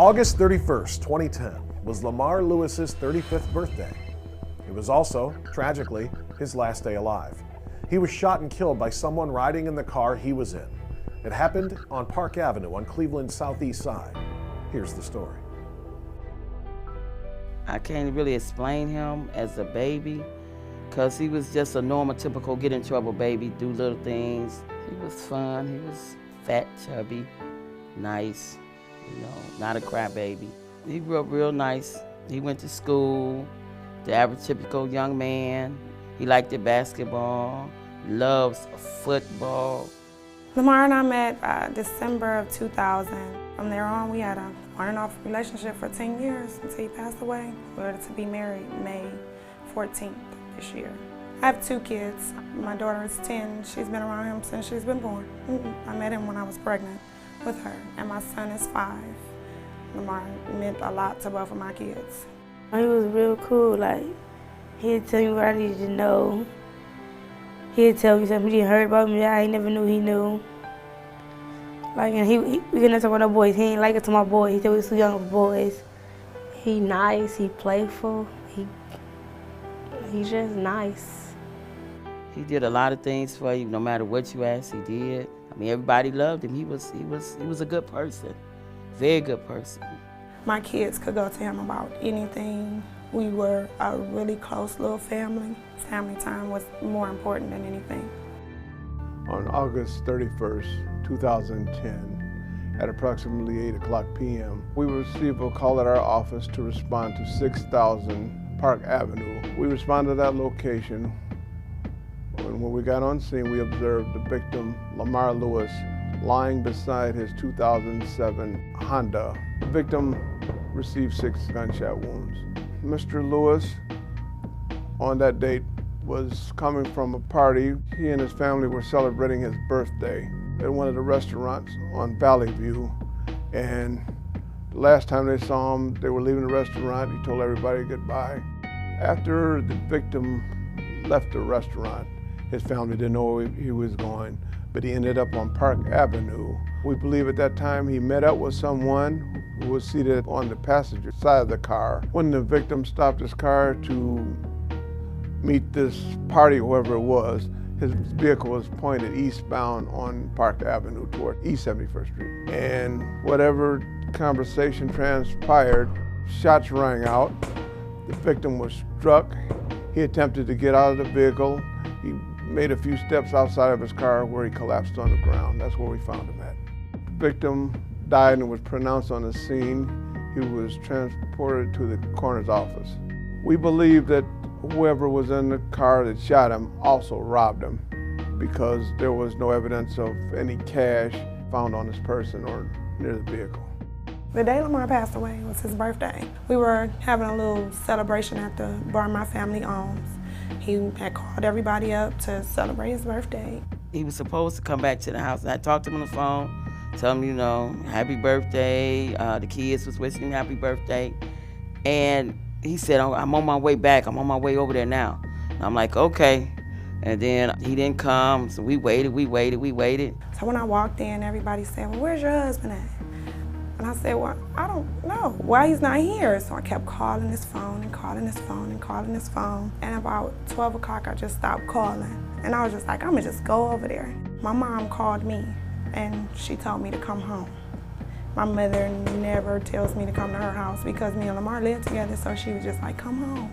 August 31st, 2010 was Lamar Lewis's 35th birthday. It was also, tragically, his last day alive. He was shot and killed by someone riding in the car he was in. It happened on Park Avenue on Cleveland's southeast side. Here's the story. I can't really explain him as a baby because he was just a normal, typical get in trouble baby, do little things. He was fun, he was fat, chubby, nice, not a crybaby. He grew up real nice. He went to school, the average typical young man. He liked the basketball, loves football. Lamar and I met December of 2000. From there on, we had a on and off relationship for 10 years until he passed away. We were to be married May 14th this year. I have 2 kids. My daughter is 10. She's been around him since she's been born. I met him when I was pregnant with her, and my son is 5. Lamar meant a lot to both of my kids. He was real cool. Like, he'd tell me what I needed to know. He'd tell me something he heard about me that I never knew he knew. Like, and we couldn't talk about no boys. He ain't like it to my boys. He said we was too young for boys. He nice, he playful, he's just nice. He did a lot of things for you, no matter what you asked, he did. I mean, everybody loved him. He was a good person, very good person. My kids could go to him about anything. We were a really close little family. Family time was more important than anything. On August 31st, 2010, at approximately 8:00 p.m., we received a call at our office to respond to 6000 Park Avenue. We responded to that location, and when we got on scene, we observed the victim, Lamar Lewis, lying beside his 2007 Honda. The victim received 6 gunshot wounds. Mr. Lewis, on that date, was coming from a party. He and his family were celebrating his birthday at one of the restaurants on Valley View. And the last time they saw him, they were leaving the restaurant. He told everybody goodbye. After the victim left the restaurant, his family didn't know where he was going, but he ended up on Park Avenue. We believe at that time he met up with someone who was seated on the passenger side of the car. When the victim stopped his car to meet this party, whoever it was, his vehicle was pointed eastbound on Park Avenue toward East 71st Street. And whatever conversation transpired, shots rang out. The victim was struck. He attempted to get out of the vehicle. He made a few steps outside of his car where he collapsed on the ground. That's where we found him at. The victim died and was pronounced on the scene. He was transported to the coroner's office. We believe that whoever was in the car that shot him also robbed him because there was no evidence of any cash found on this person or near the vehicle. The day Lamar passed away was his birthday. We were having a little celebration at the bar my family owns. He had called everybody up to celebrate his birthday. He was supposed to come back to the house, and I talked to him on the phone, tell him, happy birthday. The kids was wishing him happy birthday. And he said, oh, I'm on my way back. I'm on my way over there now. And I'm like, okay. And then he didn't come, so we waited. So when I walked in, everybody said, well, where's your husband at? And I said, well, I don't know why he's not here. So I kept calling his phone and calling his phone and calling his phone. And about 12 o'clock, I just stopped calling. And I was just like, I'm gonna just go over there. My mom called me and she told me to come home. My mother never tells me to come to her house because me and Lamar live together, so she was just like, come home.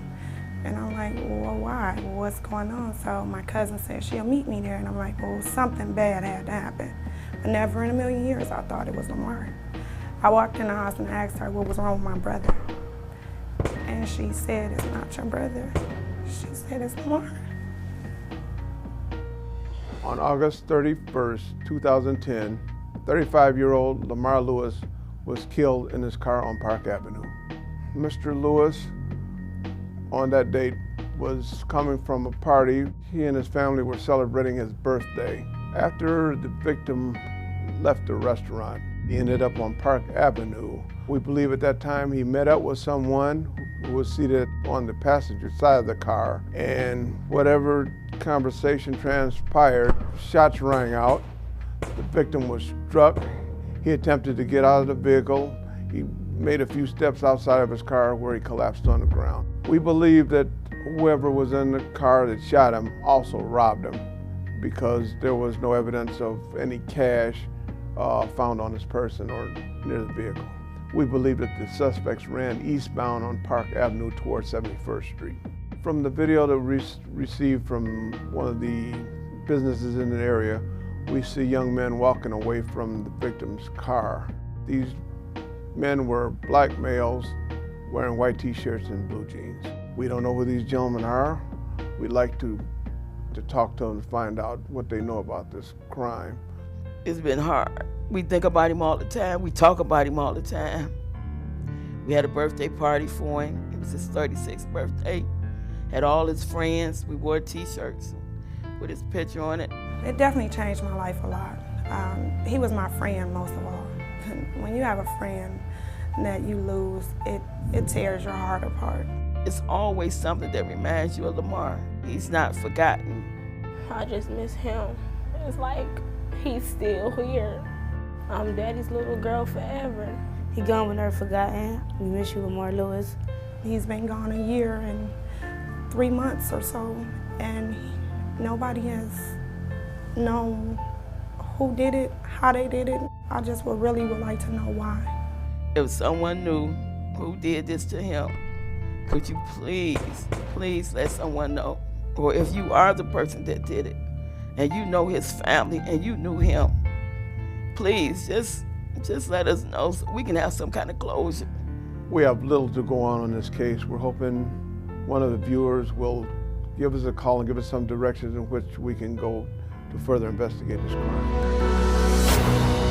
And I'm like, well, why? What's going on? So my cousin said she'll meet me there, and I'm like, well, something bad had to happen. But never in a million years I thought it was Lamar. I walked in the house and asked her what was wrong with my brother. And she said, it's not your brother. She said, it's Lamar. On August 31st, 2010, 35-year-old Lamar Lewis was killed in his car on Park Avenue. Mr. Lewis, on that date, was coming from a party. He and his family were celebrating his birthday. After the victim left the restaurant, he ended up on Park Avenue. We believe at that time he met up with someone who was seated on the passenger side of the car. And whatever conversation transpired, shots rang out. The victim was struck. He attempted to get out of the vehicle. He made a few steps outside of his car where he collapsed on the ground. We believe that whoever was in the car that shot him also robbed him because there was no evidence of any cash found on his person or near the vehicle. We believe that the suspects ran eastbound on Park Avenue towards 71st Street. From the video that we received from one of the businesses in the area, we see young men walking away from the victim's car. These men were black males wearing white t-shirts and blue jeans. We don't know who these gentlemen are. We'd like to talk to them to find out what they know about this crime. It's been hard. We think about him all the time. We talk about him all the time. We had a birthday party for him. It was his 36th birthday. Had all his friends. We wore t-shirts with his picture on it. It definitely changed my life a lot. He was my friend most of all. When you have a friend that you lose, it tears your heart apart. It's always something that reminds you of Lamar. He's not forgotten. I just miss him. It's like he's still here. I'm daddy's little girl forever. He gone but never forgotten. We miss you, Lamar Lewis. He's been gone a year and 3 months or so, and nobody has known who did it, how they did it. I just would like to know why. If someone knew who did this to him, could you please let someone know? Or if you are the person that did it, and you know his family, and you knew him, please just let us know so we can have some kind of closure. We have little to go on this case. We're hoping one of the viewers will give us a call and give us some directions in which we can go to further investigate this crime.